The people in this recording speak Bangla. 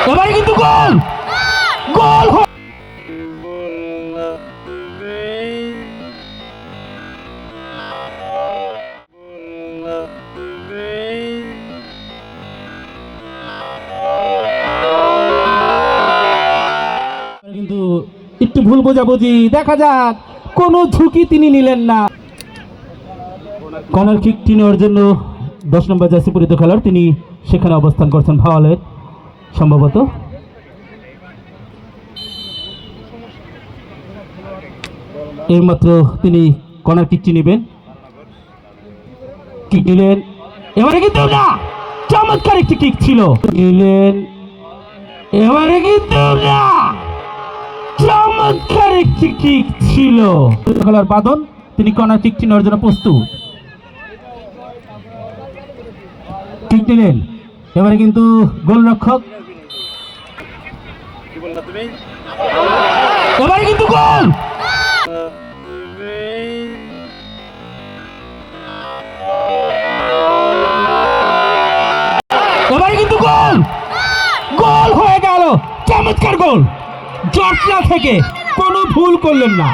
এবারে কিন্তু গোল গোল কিন্তু একটু ভুল বোঝাবুঝি, দেখা যাক, কোনো ঝুঁকি তিনি নিলেন না। কর্নার কিকটি নেওয়ার জন্য 10 নম্বর জার্সি পরিহিত খেলোয়াড় তিনি সেখানে অবস্থান করছেন, ভাওয়ালের সম্ভবত। এইমাত্র তিনি কর্নার কিকটি নেবেন, কিক নিলেন, এবারে কিন্তু না, চমৎকার একটি কিক ছিল, নিলেন, এবারে কিন্তু না, চমৎকার একটি কিক ছিল। খেলোয়াড় বাদন তিনি কর্নার কিকটি নেওয়ার জন্য প্রস্তুত, কিক নিলেন, এবারে কিন্তু গোলরক্ষক, এবারে কিন্তু গোল, এবারে কিন্তু গোল গোল হয়ে গেল, চমৎকার গোল, জটলা থেকে কোনো ভুল করলেন না।